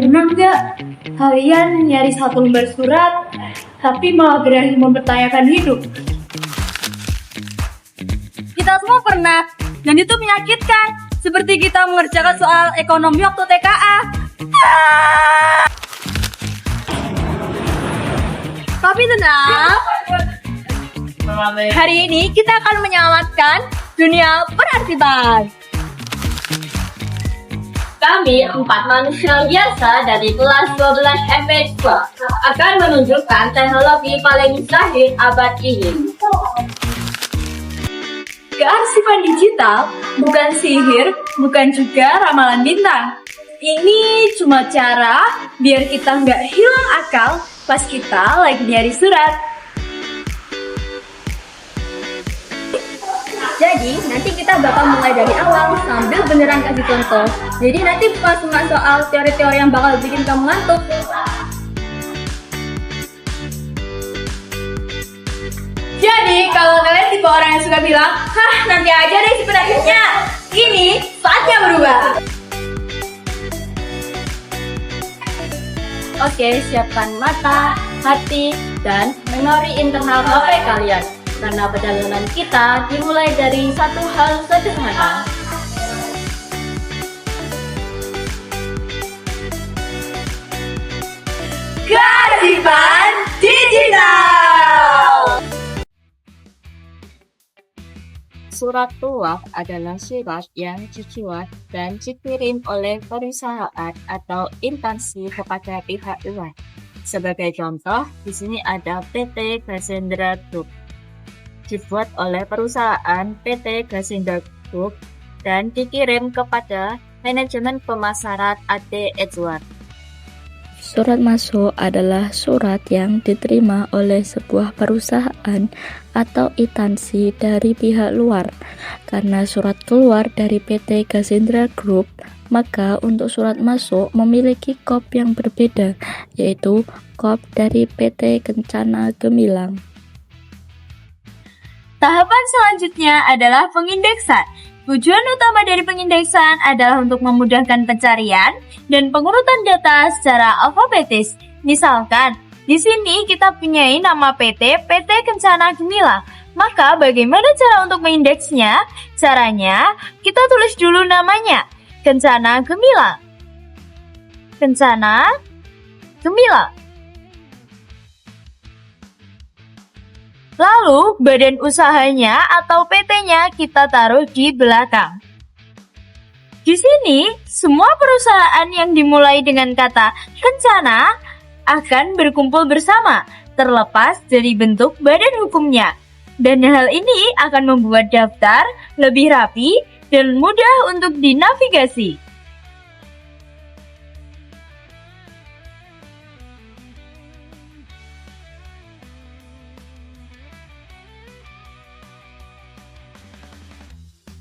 Pernah nggak kalian nyari satu lembar surat, tapi malah berakhir mempertanyakan hidup? Kita semua pernah, dan itu menyakitkan. Seperti kita mengerjakan soal ekonomi waktu TKA. Tapi tenang, hari ini kita akan menyelamatkan dunia penerbitan. Kami 4 manusia biasa dari kelas 12 MP2 akan menunjukkan teknologi paling mustahil abad ini. Kearsipan digital bukan sihir, bukan juga ramalan bintang. Ini cuma cara biar kita nggak hilang akal pas kita lagi nyari surat. Jadi nanti kita bakal mulai dari awal sambil beneran kasih contoh. Jadi nanti bukan cuma soal teori-teori yang bakal bikin kamu ngantuk. Jadi kalau kalian tipe orang yang suka bilang, hah nanti aja deh sebenarnya, ini saatnya berubah. Oke, siapkan mata, hati, dan memori internal HP kalian. Karena perjalanan kita dimulai dari satu hal sederhana. Kearifan digital. Surat tuah adalah surat yang dibuat dan dikirim oleh perusahaan atau instansi kepada pihak luar. Sebagai contoh, di sini ada PT Cassandra Group. Dibuat oleh perusahaan PT Cassandra Group dan dikirim kepada manajemen pemasaran AD Edward. Surat masuk adalah surat yang diterima oleh sebuah perusahaan atau instansi dari pihak luar. Karena surat keluar dari PT Cassandra Group, maka untuk surat masuk memiliki kop yang berbeda, yaitu kop dari PT Kencana Gemilang. Tahapan selanjutnya adalah pengindeksan. Tujuan utama dari pengindeksan adalah untuk memudahkan pencarian dan pengurutan data secara alfabetis. Misalkan, di sini kita punyai nama PT Kencana Gemilang. Maka bagaimana cara untuk mengindeksnya? Caranya, kita tulis dulu namanya, Kencana Gemilang. Kencana Gemilang. Lalu, badan usahanya atau PT-nya kita taruh di belakang. Di sini, semua perusahaan yang dimulai dengan kata Kencana akan berkumpul bersama, terlepas dari bentuk badan hukumnya. Dan hal ini akan membuat daftar lebih rapi dan mudah untuk dinavigasi.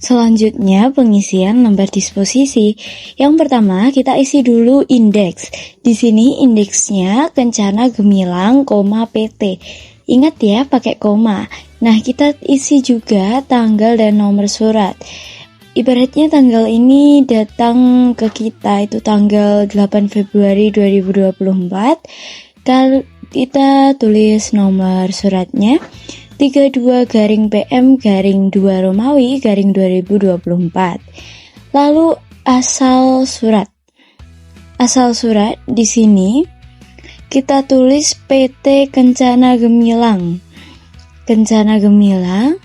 Selanjutnya pengisian lembar disposisi. Yang pertama kita isi dulu indeks. Di sini indeksnya Kencana Gemilang, PT. Ingat ya pakai koma. Nah kita isi juga tanggal dan nomor surat. Ibaratnya tanggal ini datang ke kita itu tanggal 8 Februari 2024. Kita tulis nomor suratnya 32-PM-2 Romawi -2024. Lalu asal surat. Asal surat di sini kita tulis PT Kencana Gemilang. Kencana Gemilang.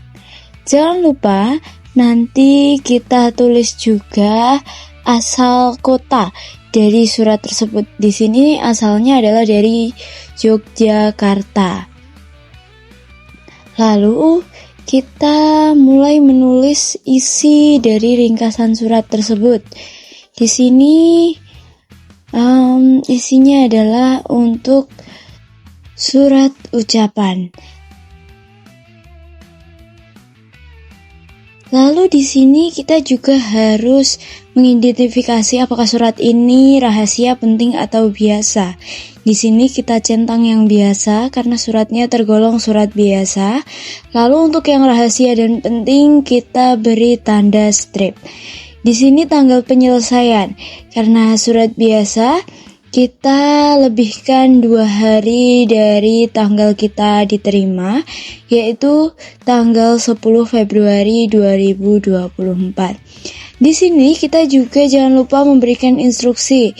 Jangan lupa nanti kita tulis juga asal kota dari surat tersebut. Di sini asalnya adalah dari Yogyakarta. Lalu kita mulai menulis isi dari ringkasan surat tersebut. Di sini isinya adalah untuk surat ucapan. Lalu di sini kita juga harus mengidentifikasi apakah surat ini rahasia, penting atau biasa. Di sini kita centang yang biasa karena suratnya tergolong surat biasa. Lalu untuk yang rahasia dan penting kita beri tanda strip. Di sini tanggal penyelesaian. Karena surat biasa kita lebihkan 2 hari dari tanggal kita diterima, yaitu tanggal 10 Februari 2024. Di sini kita juga jangan lupa memberikan instruksi.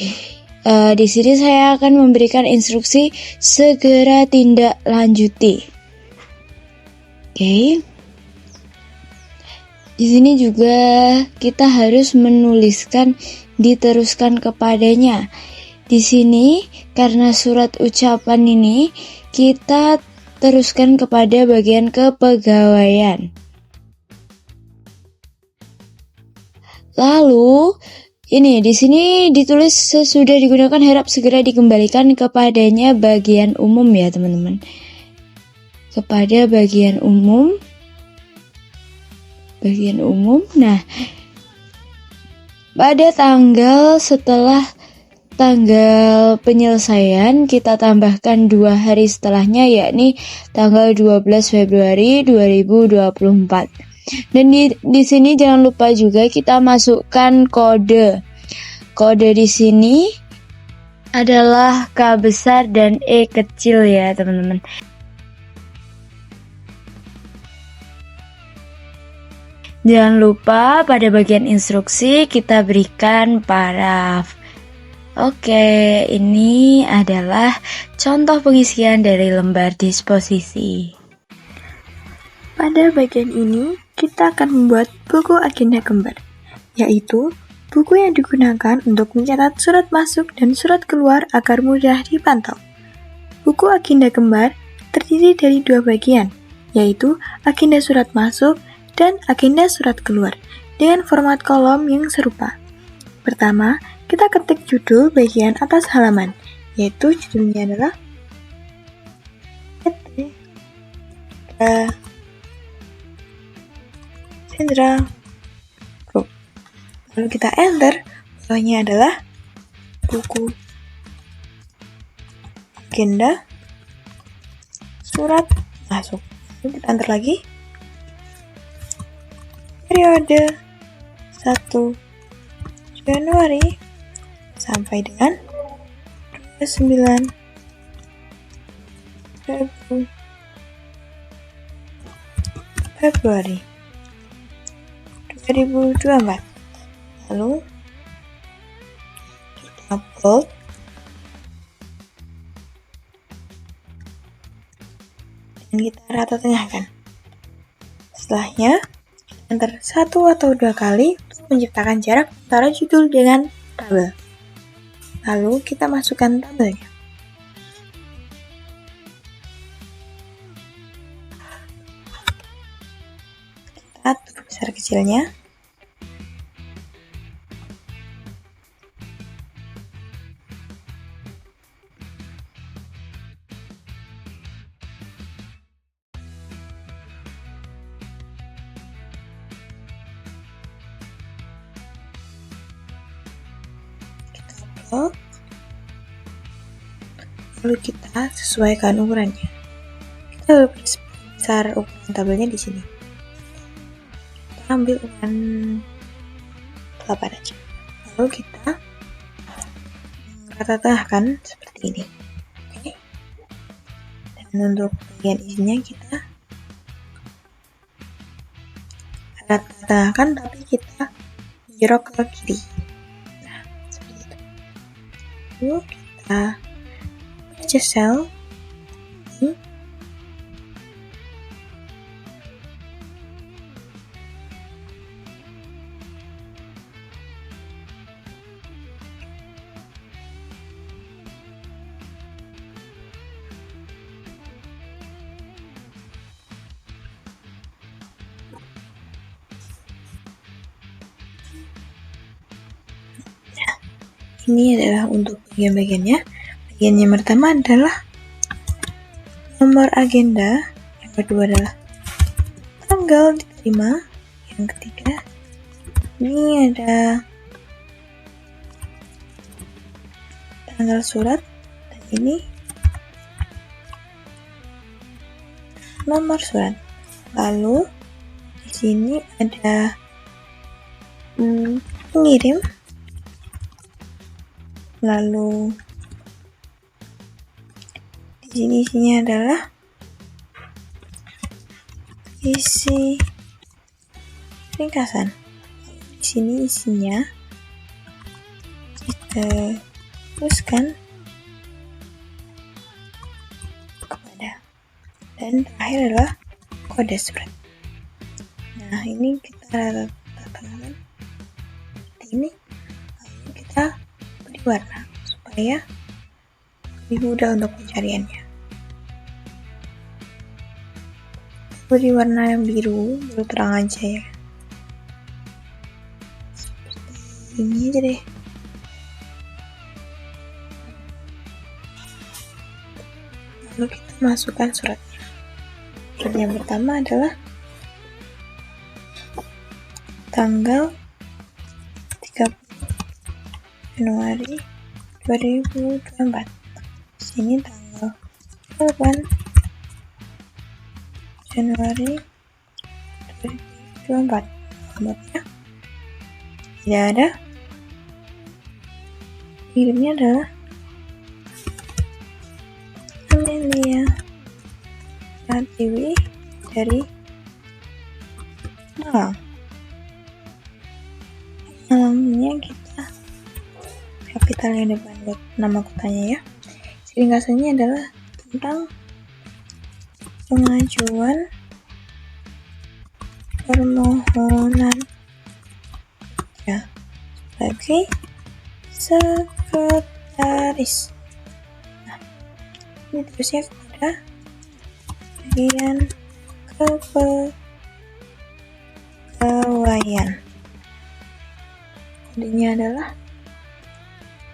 Di sini saya akan memberikan instruksi segera tindak lanjuti. Oke. Di sini juga kita harus menuliskan diteruskan kepadanya. Di sini karena surat ucapan ini kita teruskan kepada bagian kepegawaian. Lalu ini di sini ditulis sesudah digunakan harap segera dikembalikan kepadanya bagian umum ya teman-teman. Kepada bagian umum. Nah, pada tanggal setelah tanggal penyelesaian kita tambahkan 2 hari setelahnya, yakni tanggal 12 Februari 2024. Dan di sini jangan lupa juga kita masukkan kode. Kode di sini adalah K besar dan E kecil ya, teman-teman. Jangan lupa pada bagian instruksi kita berikan paraf. Oke, ini adalah contoh pengisian dari lembar disposisi. Pada bagian ini, kita akan membuat buku agenda kembar, yaitu buku yang digunakan untuk mencatat surat masuk dan surat keluar agar mudah dipantau. Buku agenda kembar terdiri dari 2 bagian, yaitu agenda surat masuk dan agenda surat keluar, dengan format kolom yang serupa. Pertama, kita ketik judul bagian atas halaman, yaitu judulnya adalah PT Hendra Group. Lalu kita enter, bawahnya adalah buku agenda surat masuk. Lalu kita enter lagi, periode 1 Januari sampai dengan 29 Februari 2024. Lalu kita upload dan kita rata tengahkan. Setelahnya enter 1 atau 2 kali untuk menciptakan jarak antara judul dengan tabel. Lalu kita masukkan tabelnya. Kita atur besar kecilnya. Lalu kita sesuaikan ukurannya. Kita besar ukuran tabelnya di sini. Kita ambil ukuran 8 aja. Lalu kita rata tengahkan seperti ini. Oke. Dan untuk bagian isinya kita rata tengahkan, tapi kita jerok ke kiri. Nah, seperti itu. Lalu kita aja sel ini. Ini adalah untuk bagian-bagiannya. Bagian yang pertama adalah nomor agenda, yang kedua adalah tanggal diterima, yang ketiga ini ada tanggal surat, dan ini nomor surat. Lalu di sini ada pengirim, lalu Di sini isinya adalah isi ringkasan. Di sini isinya kita teruskan kepada, dan terakhir adalah kode surat. Nah, ini kita tanda-tangan seperti ini, lalu kita beri warna supaya lebih mudah untuk pencariannya. Beri warna yang biru terang aja ya, seperti ini aja deh. Lalu kita masukkan suratnya. Surat yang pertama adalah tanggal 30 Januari 2024. Sini tanggal 8 Januari 2024. Alamatnya tidak ada. Kirimnya adalah Amelia Pratiwi dari Malang. Malamnya kita kapitalnya depan buat nama kotanya ya. Ringkasannya adalah tentang pengajuan permohonan ya sebagai sekretaris. Nah, ini terusnya kepada bagian kepegawaian. Kodenya adalah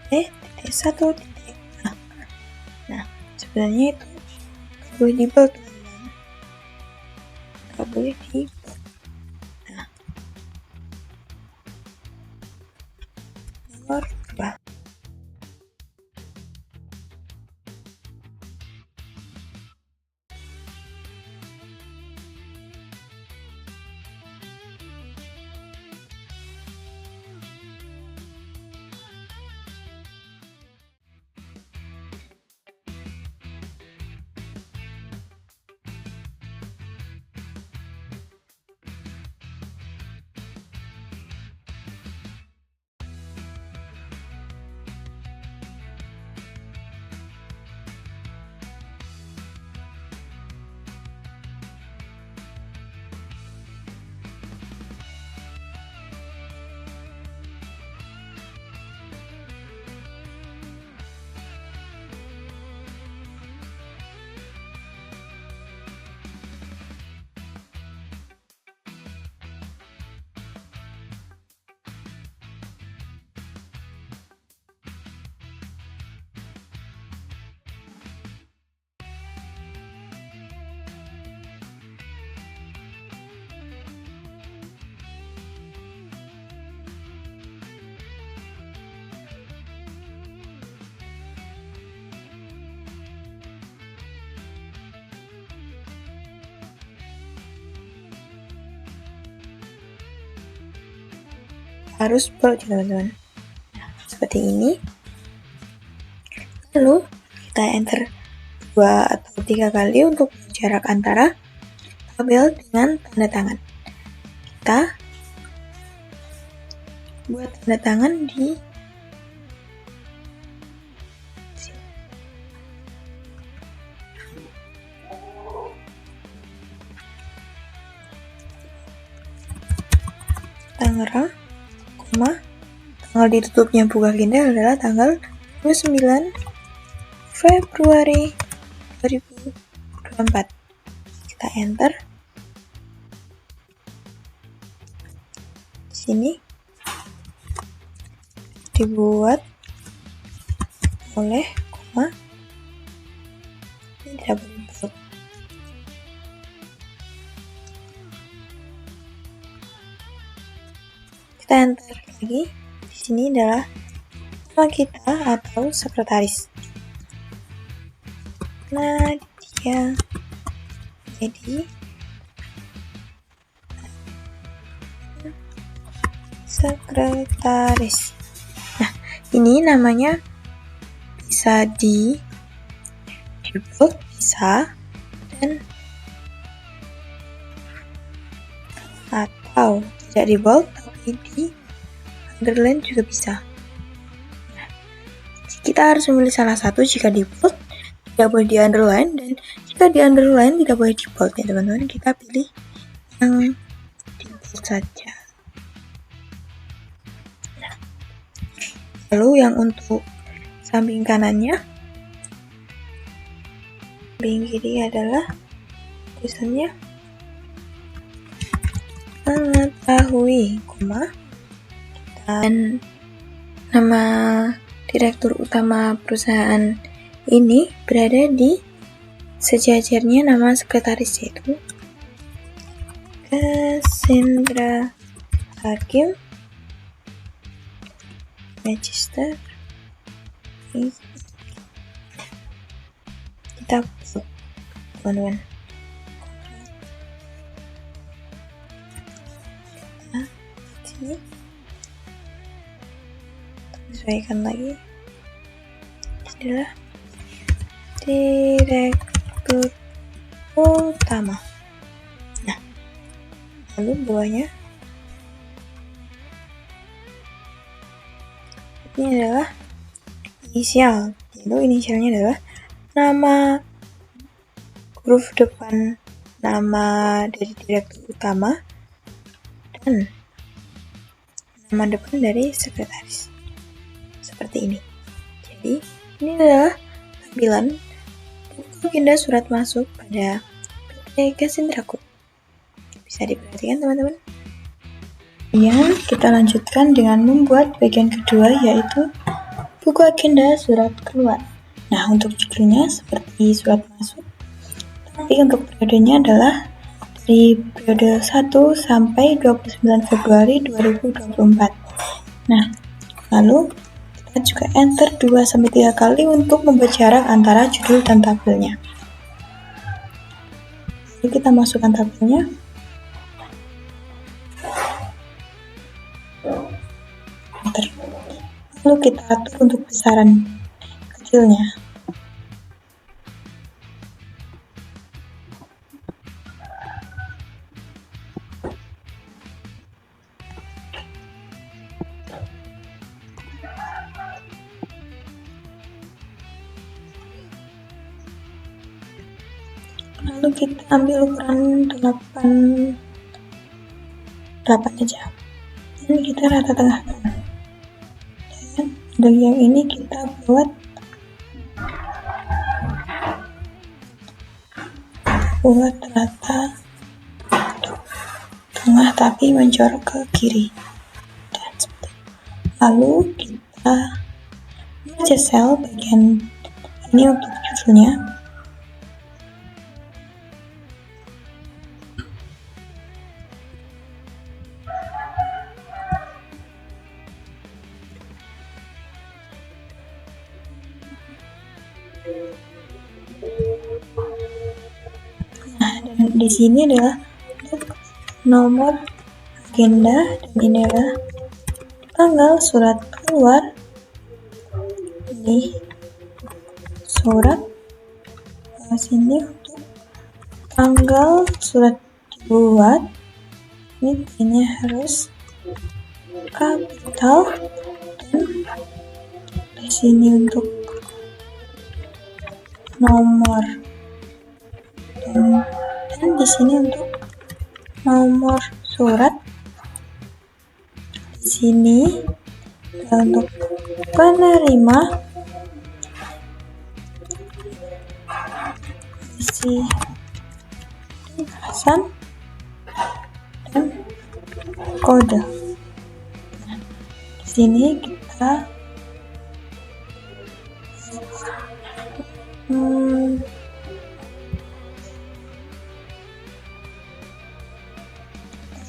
D.1. Nah, sebenarnya itu gak boleh di bold, teman-teman. Gak boleh di bold. Nah, nomor 2. Harus bold ya teman-teman. Nah, seperti ini. Lalu kita enter 2 atau 3 kali untuk jarak antara tabel dengan tanda tangan. Kita buat tanda tangan di sini. Tangerang, tanggal ditutupnya buka Agenda adalah tanggal 29 Februari 2024. Kita enter. Di sini dibuat oleh koma. Ini tidak boleh bold. Kita enter lagi. Di sini adalah nama kita atau sekretaris. Nadia jadi sekretaris. Nah, ini namanya bisa di di bold bisa, dan atau tidak di bold tapi di underline juga bisa. Nah, kita harus memilih salah satu. Jika di bold tidak boleh di underline, dan jika di underline tidak boleh di bold ya teman-teman. Kita pilih yang di bold saja. Nah, lalu yang untuk samping kanannya, samping kiri adalah tulisannya mengetahui, dan nama direktur utama perusahaan ini berada di sejajarnya nama sekretaris, yaitu Cassandra Hakim, Magister. Kita teman-teman, sini sesuaikan lagi. Adalah direktur utama. Nah, lalu bawahnya ini adalah inisial, yaitu inisialnya adalah nama, huruf depan nama dari direktur utama, dan nama depan dari sekretaris, seperti ini. Jadi ini adalah tampilan buku agenda surat masuk pada PT Cassandra Group. Bisa diperhatikan teman-teman. Kemudian kita lanjutkan dengan membuat bagian kedua, yaitu buku agenda surat keluar. Nah, untuk judulnya seperti surat masuk, tapi untuk periodenya adalah dari periode 1 sampai 29 Februari 2024. Nah, lalu kita juga enter 2-3 kali untuk membuat jarak antara judul dan tabelnya. Lalu kita masukkan tabelnya. Enter. Lalu kita atur untuk besaran kecilnya. Lalu kita ambil ukuran 8 aja, dan kita rata tengahkan. Dan dari yang ini kita buat rata tengah tapi menjorok ke kiri, dan seperti itu. Lalu kita merge cell bagian ini untuk judulnya. Nah, dan di sini adalah nomor agenda, dan ini adalah tanggal surat keluar. Ini surat, sini untuk tanggal surat dibuat. Ini harus kapital, dan di sini untuk nomor, dan di sini untuk nomor surat. Di sini untuk penerima, isi pesan, dan kode. Nah, di sini kita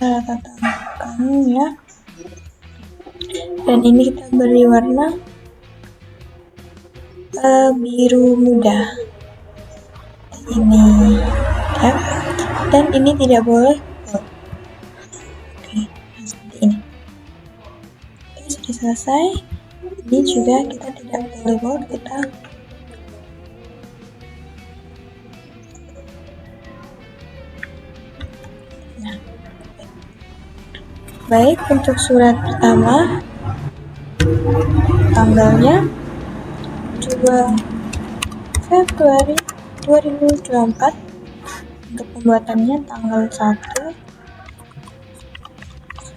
rata tengahkan ya, dan ini kita beri warna biru muda ini ya, dan ini tidak boleh bold. Oke, seperti ini. Oke, sudah selesai. Ini juga kita tidak boleh bold, kita Baik, untuk surat pertama, tanggalnya 2 Februari 2024. Untuk pembuatannya tanggal 1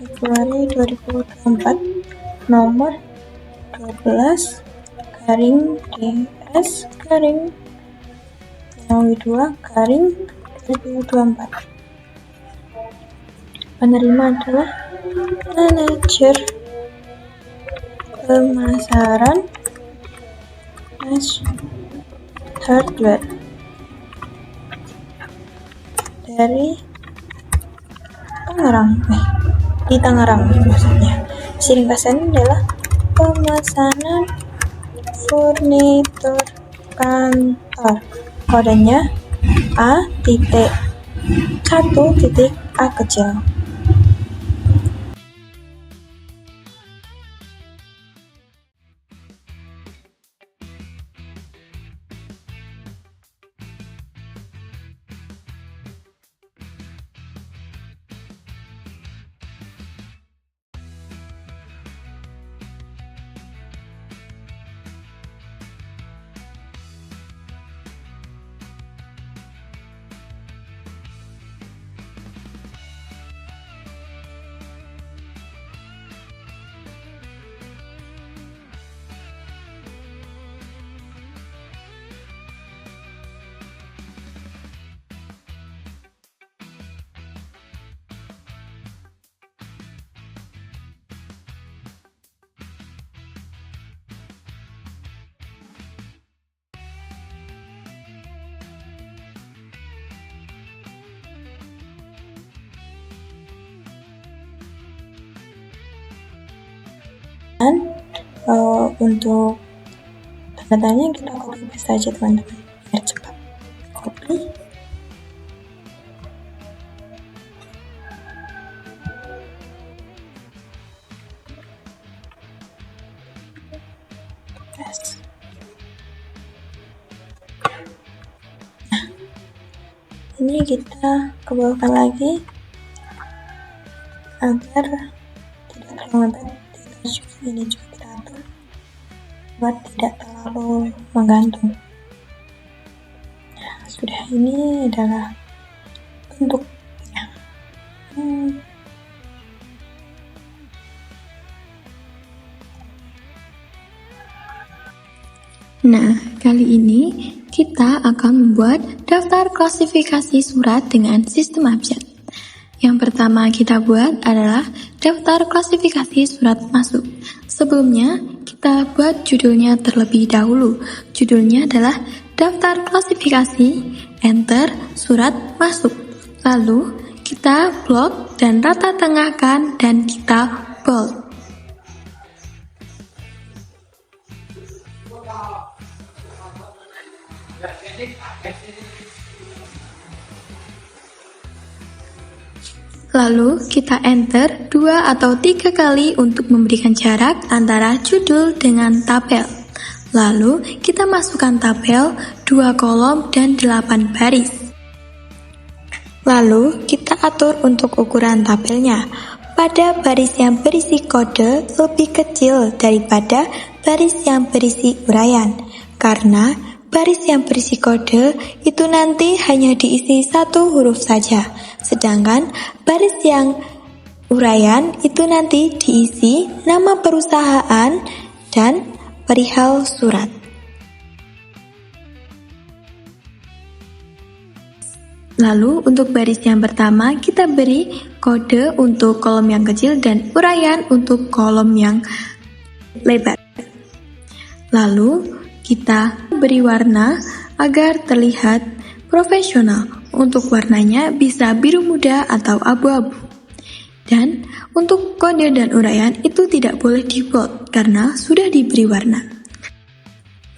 Februari 2024, nomor 12 garing DS garing 2 garing 2024. Penerima adalah manajer pemasaran hardware dari Tangerang. Di Tangerang maksudnya. Ringkasannya adalah pemesanan furnitur kantor. Kodenya A.1.A kecil. Dan untuk tanda tanya kita copy paste aja teman-teman biar cepat. Copy. Paste. Nah, ini kita kebawahkan lagi agar tidak terlalu lembek. Ini juga kita atur buat tidak terlalu menggantung. Nah, sudah, ini adalah bentuknya. Nah, kali ini kita akan membuat daftar klasifikasi surat dengan sistem abjad. Yang pertama kita buat adalah daftar klasifikasi surat masuk. Sebelumnya, kita buat judulnya terlebih dahulu. Judulnya adalah daftar klasifikasi, enter, surat masuk. Lalu, kita blok dan rata tengahkan dan kita bold. Lalu kita enter 2 atau 3 kali untuk memberikan jarak antara judul dengan tabel. Lalu kita masukkan tabel 2 kolom dan 8 baris. Lalu kita atur untuk ukuran tabelnya. Pada baris yang berisi kode lebih kecil daripada baris yang berisi uraian. Karena baris yang berisi kode itu nanti hanya diisi 1 huruf saja. Sedangkan baris yang uraian itu nanti diisi nama perusahaan dan perihal surat. Lalu untuk baris yang pertama kita beri kode untuk kolom yang kecil dan uraian untuk kolom yang lebar. Lalu kita beri warna agar terlihat profesional. Untuk warnanya bisa biru muda atau abu-abu. Dan untuk kode dan uraian itu tidak boleh di-bold karena sudah diberi warna.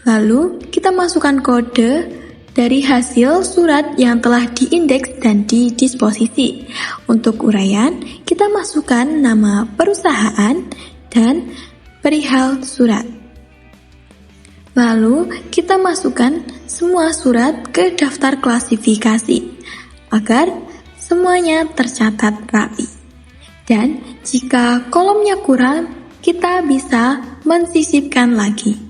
Lalu kita masukkan kode dari hasil surat yang telah diindeks dan didisposisi. Untuk uraian kita masukkan nama perusahaan dan perihal surat. Lalu kita masukkan semua surat ke daftar klasifikasi agar semuanya tercatat rapi. Dan jika kolomnya kurang, kita bisa mensisipkan lagi.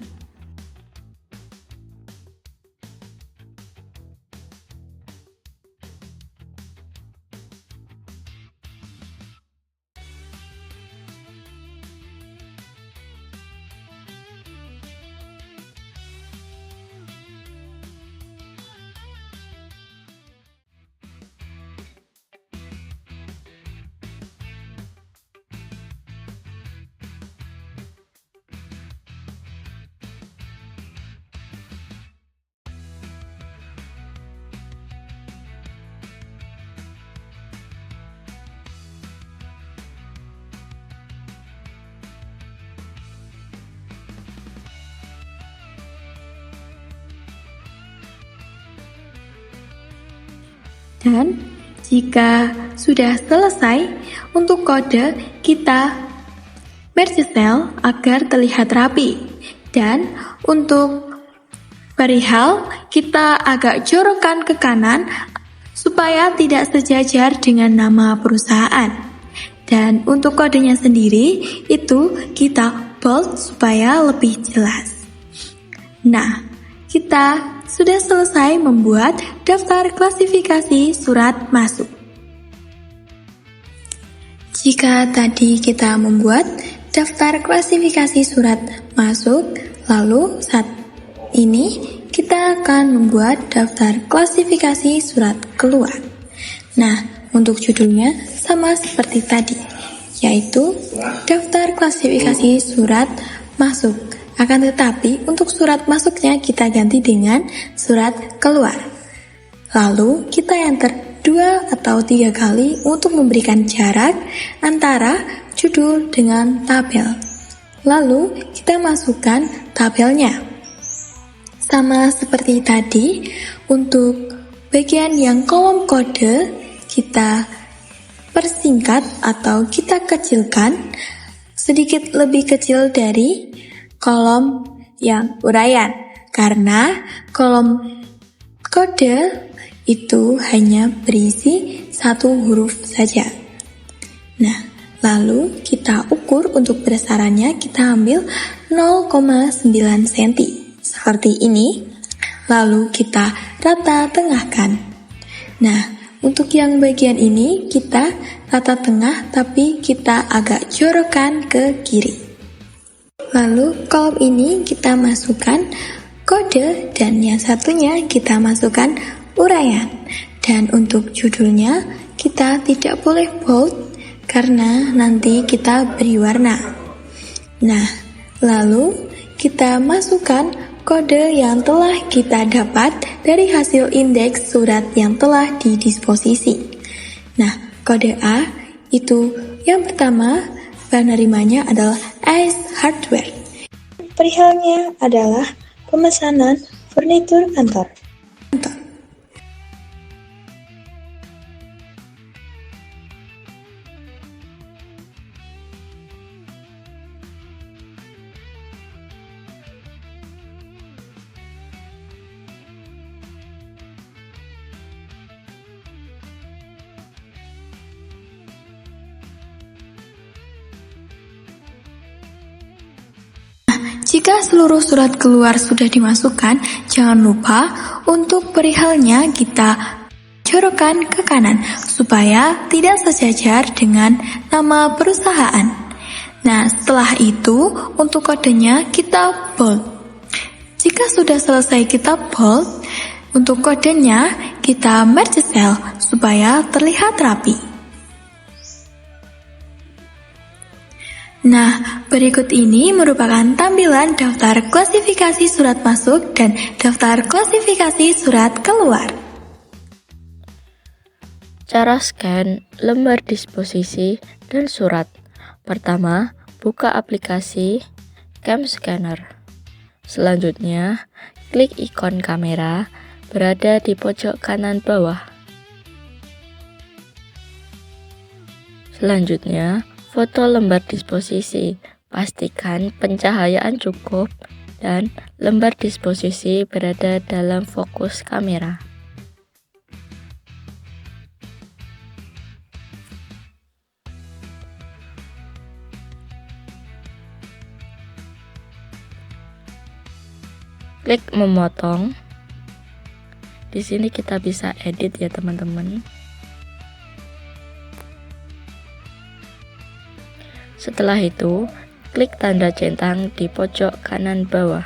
Dan jika sudah selesai, untuk kode kita merge cell agar terlihat rapi. Dan untuk perihal kita agak jorokkan ke kanan supaya tidak sejajar dengan nama perusahaan. Dan untuk kodenya sendiri itu kita bold supaya lebih jelas. Nah, kita sudah selesai membuat daftar klasifikasi surat masuk. Jika tadi kita membuat daftar klasifikasi surat masuk, lalu saat ini kita akan membuat daftar klasifikasi surat keluar. Nah, untuk judulnya sama seperti tadi, yaitu daftar klasifikasi surat masuk. Akan tetapi, untuk surat masuknya kita ganti dengan surat keluar. Lalu, kita enter 2 atau 3 kali untuk memberikan jarak antara judul dengan tabel. Lalu, kita masukkan tabelnya. Sama seperti tadi, untuk bagian yang kolom kode, kita persingkat atau kita kecilkan sedikit lebih kecil dari kolom yang uraian, karena kolom kode itu hanya berisi 1 huruf saja. Nah, lalu kita ukur untuk besarannya, kita ambil 0,9 cm seperti ini, lalu kita rata tengahkan. Nah, untuk yang bagian ini kita rata tengah tapi kita agak jorokkan ke kiri. Lalu kolom ini kita masukkan kode dan yang satunya kita masukkan uraian. Dan untuk judulnya kita tidak boleh bold karena nanti kita beri warna. Nah, lalu kita masukkan kode yang telah kita dapat dari hasil indeks surat yang telah didisposisi. Nah, kode A itu yang pertama, penerimanya adalah ACE Hardware. Perihalnya adalah pemesanan furnitur kantor. Jika seluruh surat keluar sudah dimasukkan, jangan lupa untuk perihalnya kita jorokkan ke kanan supaya tidak sejajar dengan nama perusahaan. Nah, setelah itu untuk kodenya kita bold. Jika sudah selesai kita bold, untuk kodenya kita merge cell supaya terlihat rapi. Nah, berikut ini merupakan tampilan daftar klasifikasi surat masuk dan daftar klasifikasi surat keluar. Cara scan lembar disposisi dan surat. Pertama, buka aplikasi Cam Scanner. Selanjutnya, klik ikon kamera berada di pojok kanan bawah. Selanjutnya, foto lembar disposisi. Pastikan pencahayaan cukup dan lembar disposisi berada dalam fokus kamera. klik memotong. Di sini kita bisa edit ya teman-teman. Setelah itu, klik tanda centang di pojok kanan bawah.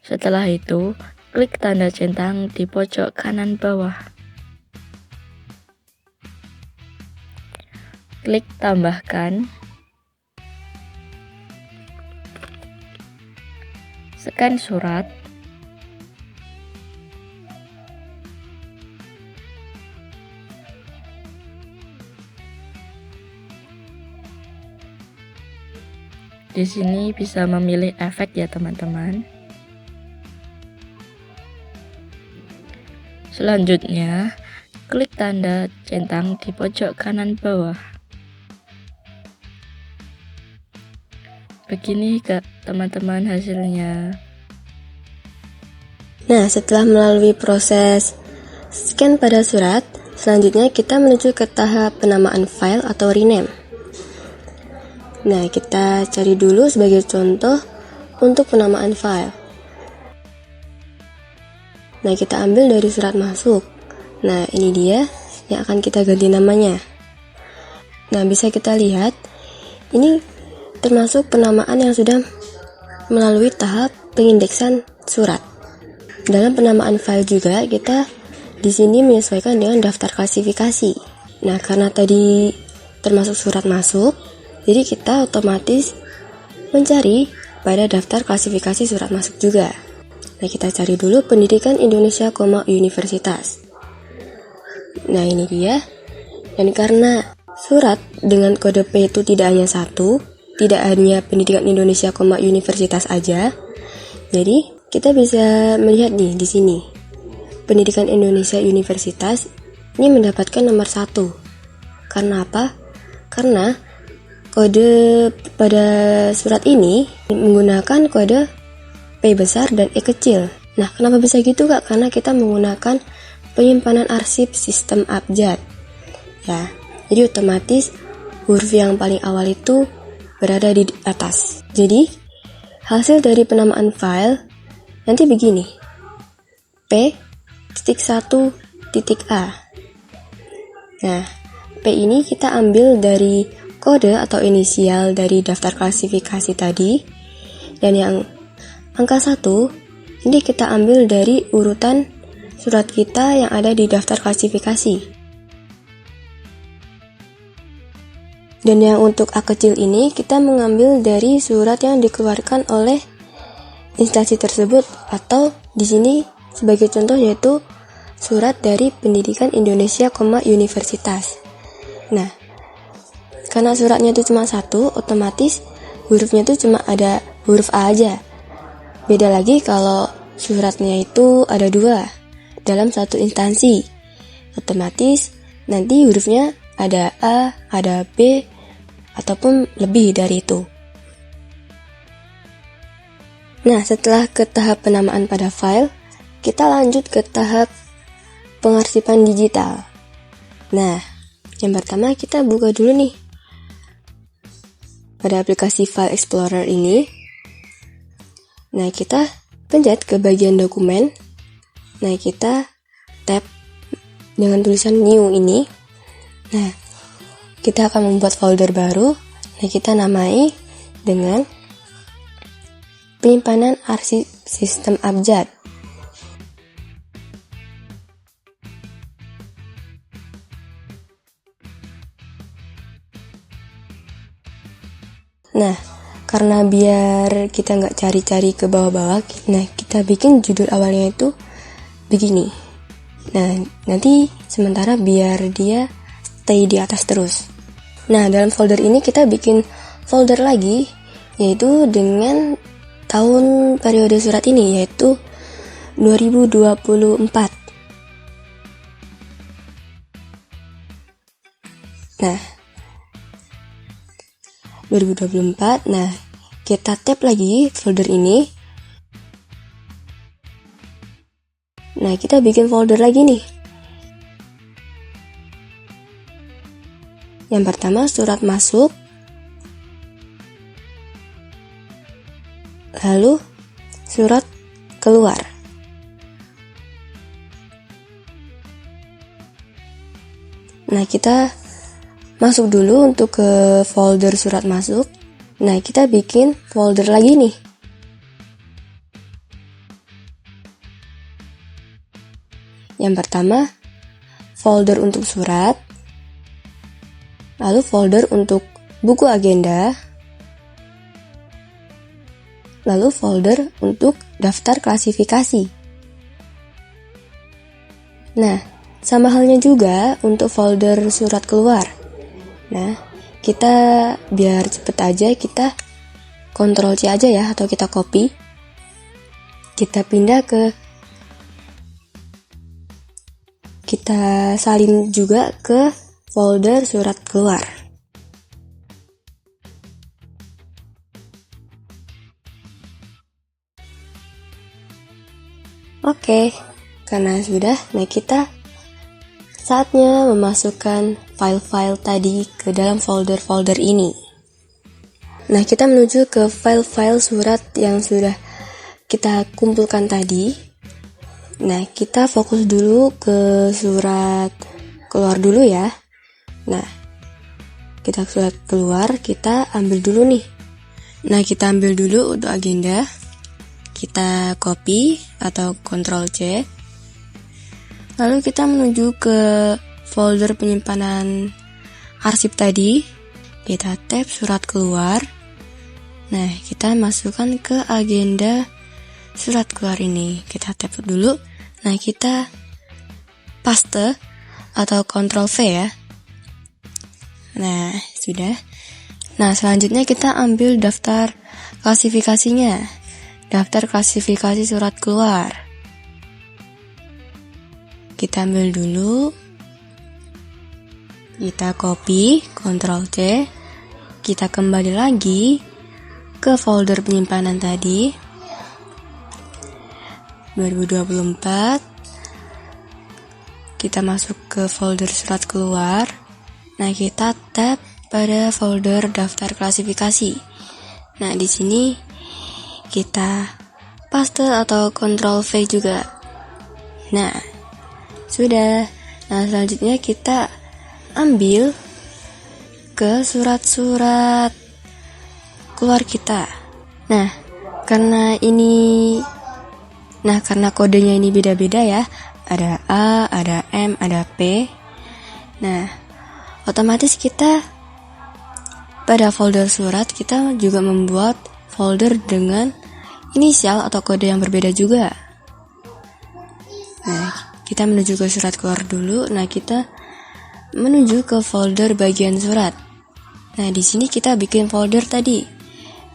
Setelah itu, klik tanda centang di pojok kanan bawah. Klik tambahkan. Scan surat. Di sini bisa memilih efek ya teman-teman. Selanjutnya, klik tanda centang di pojok kanan bawah. Begini teman-teman hasilnya. Nah, setelah melalui proses scan pada surat, selanjutnya kita menuju ke tahap penamaan file atau rename. Nah, kita cari dulu sebagai contoh untuk penamaan file. Nah, kita ambil dari surat masuk. Nah, ini dia yang akan kita ganti namanya. Nah, bisa kita lihat, ini termasuk penamaan yang sudah melalui tahap pengindeksan surat. Dalam penamaan file juga, kita di sini menyesuaikan dengan daftar klasifikasi. Nah, karena tadi termasuk surat masuk, jadi kita otomatis mencari pada daftar klasifikasi surat masuk juga. Nah, kita cari dulu Pendidikan Indonesia, Universitas. Nah, ini dia. Dan karena surat dengan kode P itu tidak hanya satu, tidak hanya Pendidikan Indonesia, Universitas aja, jadi kita bisa melihat nih di sini. Pendidikan Indonesia Universitas ini mendapatkan nomor 1. Karena apa? Karena kode pada surat ini menggunakan kode P besar dan E kecil. Nah, kenapa bisa gitu Kak? Karena kita menggunakan penyimpanan arsip sistem abjad. Ya, jadi otomatis huruf yang paling awal itu berada di atas. Jadi, hasil dari penamaan file nanti begini. P.1.A. Nah, P ini kita ambil dari kode atau inisial dari daftar klasifikasi tadi. Dan yang angka 1 ini kita ambil dari urutan surat kita yang ada di daftar klasifikasi. Dan yang untuk A kecil ini kita mengambil dari surat yang dikeluarkan oleh instansi tersebut, atau di sini sebagai contoh yaitu surat dari Pendidikan Indonesia, Universitas. Nah, karena suratnya itu cuma 1, otomatis hurufnya itu cuma ada huruf A aja. Beda lagi kalau suratnya itu ada 2 dalam satu instansi. Otomatis nanti hurufnya ada A, ada B, ataupun lebih dari itu. Nah, setelah ke tahap penamaan pada file, kita lanjut ke tahap pengarsipan digital. Nah, yang pertama kita buka dulu nih. Pada aplikasi File Explorer ini, nah kita pencet ke bagian dokumen. Nah, kita tap dengan tulisan new ini. Nah, kita akan membuat folder baru. Nah, kita namai dengan penyimpanan arsip sistem abjad. Nah, karena biar kita nggak cari-cari ke bawah-bawah, nah kita bikin judul awalnya itu begini. Nah, nanti sementara biar dia stay di atas terus. Nah, dalam folder ini kita bikin folder lagi, yaitu dengan tahun periode surat ini, yaitu 2024. Nah, 2024. Nah, kita tap lagi folder ini. Nah, kita bikin folder lagi nih. Yang pertama surat masuk. lalu surat keluar. Nah, kita masuk dulu untuk ke folder surat masuk. Nah, kita bikin folder lagi nih. Yang pertama, folder untuk surat, lalu folder untuk buku agenda, lalu folder untuk daftar klasifikasi. Nah, sama halnya juga untuk folder surat keluar. Nah, kita biar cepet aja, kita Ctrl C aja ya, atau kita copy. Kita pindah kita salin juga ke folder surat keluar. Oke, karena sudah, nah kita saatnya memasukkan file-file tadi ke dalam folder-folder ini. Nah, kita menuju ke file-file surat yang sudah kita kumpulkan tadi. Nah, kita fokus dulu ke surat keluar dulu ya. Nah, kita surat keluar, kita ambil dulu nih. Nah, kita ambil dulu untuk agenda. Kita copy atau Ctrl C. Lalu kita menuju ke folder penyimpanan arsip tadi. Kita tab surat keluar. Nah, kita masukkan ke agenda surat keluar ini. Kita tab dulu. Nah, kita paste atau Ctrl V ya. Nah, sudah. Nah, selanjutnya kita ambil daftar klasifikasinya. Daftar klasifikasi surat keluar. Kita ambil dulu. Kita copy, Ctrl C. Kita kembali lagi ke folder penyimpanan tadi. 2024. Kita masuk ke folder surat keluar. Nah, kita tab pada folder daftar klasifikasi. Nah, di sini kita paste atau Ctrl V juga. Nah, sudah. Nah, selanjutnya kita ambil ke surat-surat keluar kita. Nah, karena kodenya ini beda-beda ya. Ada A, ada M, ada P. Nah, otomatis kita pada folder surat kita juga membuat folder dengan inisial atau kode yang berbeda juga. Nah, kita menuju ke surat keluar dulu. Nah, kita menuju ke folder bagian surat. Nah, di sini kita bikin folder tadi.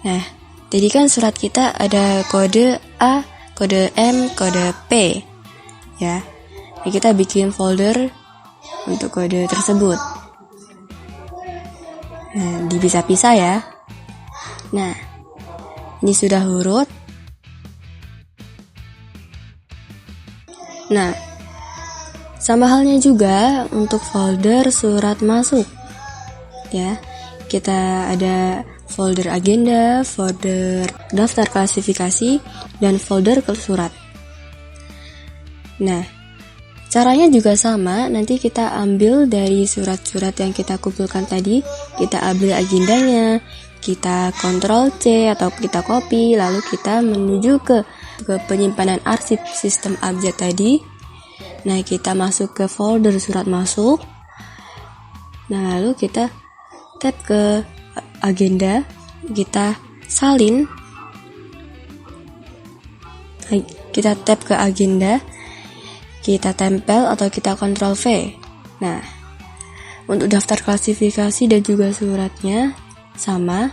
Nah, jadi kan surat kita ada kode A, kode M, kode P. Ya. Nah, kita bikin folder untuk kode tersebut. Nah, dipisah-pisah ya. Nah, ini sudah urut. Nah, sama halnya juga untuk folder surat masuk. Ya, kita ada folder agenda, folder daftar klasifikasi, dan folder ke surat. Nah, caranya juga sama. Nanti kita ambil dari surat-surat yang kita kumpulkan tadi, kita ambil agendanya, kita Ctrl C atau kita copy, lalu kita menuju ke penyimpanan arsip sistem abjad tadi. Nah, kita masuk ke folder surat masuk. Nah, lalu kita tab ke agenda, kita salin. Kita tab ke agenda, kita tempel atau kita Ctrl V. Nah, untuk daftar klasifikasi dan juga suratnya sama.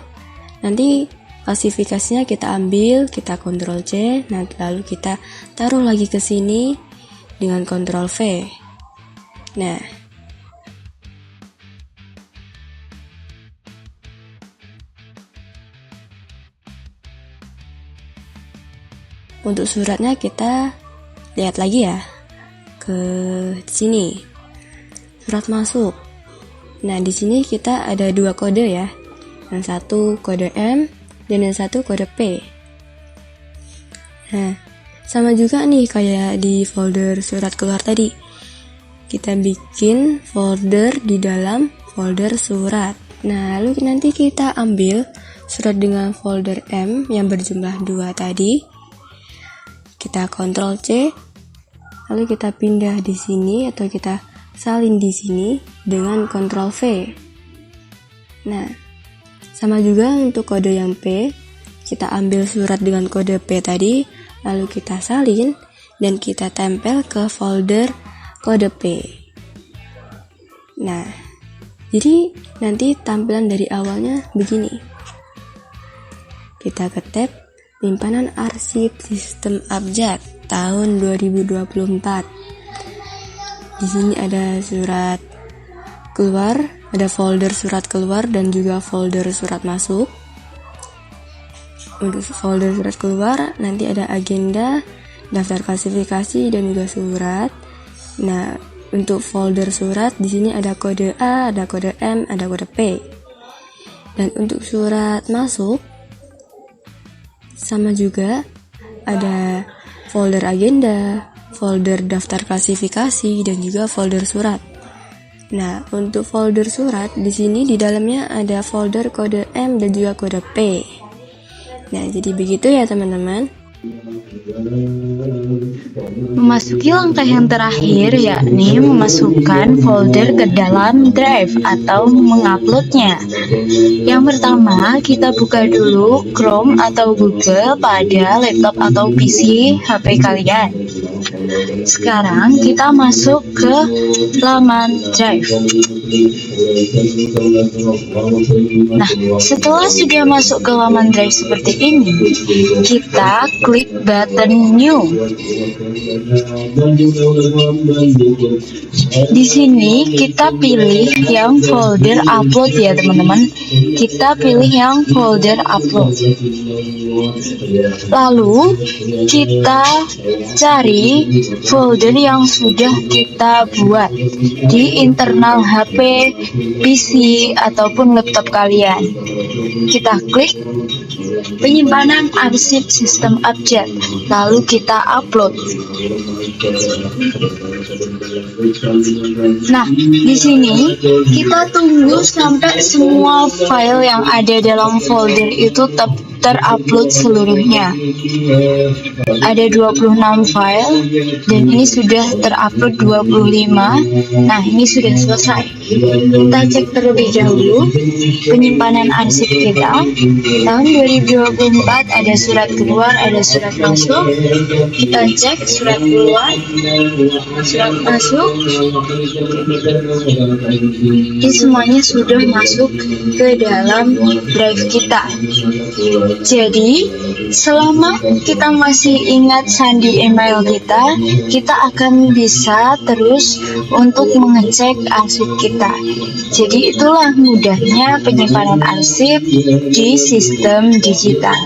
Nanti klasifikasinya kita ambil, kita Ctrl C, nanti lalu kita taruh lagi ke sini dengan Ctrl V. Nah, untuk suratnya kita lihat lagi ya ke sini, surat masuk. Nah, di sini kita ada dua kode ya, yang satu kode M dan yang satu kode P. Nah, sama juga nih kayak di folder surat keluar tadi. Kita bikin folder di dalam folder surat. Nah, lalu nanti kita ambil surat dengan folder M yang berjumlah 2 tadi. Kita Ctrl C, lalu kita pindah di sini atau kita salin di sini dengan Ctrl V. Nah, sama juga untuk kode yang P, kita ambil surat dengan kode P tadi, lalu kita salin dan kita tempel ke folder kode P. Nah, jadi nanti tampilan dari awalnya begini. Kita ke tab Simpanan Arsip Sistem Abjad tahun 2024. Di sini ada surat keluar, ada folder surat keluar dan juga folder surat masuk. Untuk folder surat keluar nanti ada agenda, daftar klasifikasi dan juga surat. Nah, untuk folder surat di sini ada kode A, ada kode M, ada kode P. Dan untuk surat masuk sama juga ada folder agenda, folder daftar klasifikasi dan juga folder surat. Nah, untuk folder surat di sini di dalamnya ada folder kode M dan juga kode P. Nah, jadi begitu ya teman-teman. Memasuki langkah yang terakhir, yakni memasukkan folder ke dalam drive atau menguploadnya. Yang pertama, kita buka dulu Chrome atau Google pada laptop atau PC HP kalian. Sekarang kita masuk ke laman drive. Nah, setelah sudah masuk ke laman drive seperti ini, kita klik button new. Di sini kita pilih yang folder upload ya teman-teman. Kita pilih yang folder upload. Lalu kita cari folder yang sudah kita buat di internal HP, PC, ataupun laptop kalian. Kita klik penyimpanan arsip sistem abjad, lalu kita upload. Nah, di sini kita tunggu sampai semua file yang ada dalam folder itu terupload seluruhnya. Ada 26 file dan ini sudah terupload 25. Nah, ini sudah selesai. Kita cek terlebih dahulu penyimpanan arsip kita. Tahun 2024 ada surat keluar, ada surat masuk. Kita cek surat keluar, surat masuk. Ini semuanya sudah masuk ke dalam drive kita. Jadi, selama kita masih ingat sandi email kita akan bisa terus untuk mengecek arsip kita. Jadi, itulah mudahnya penyimpanan arsip di sistem digital.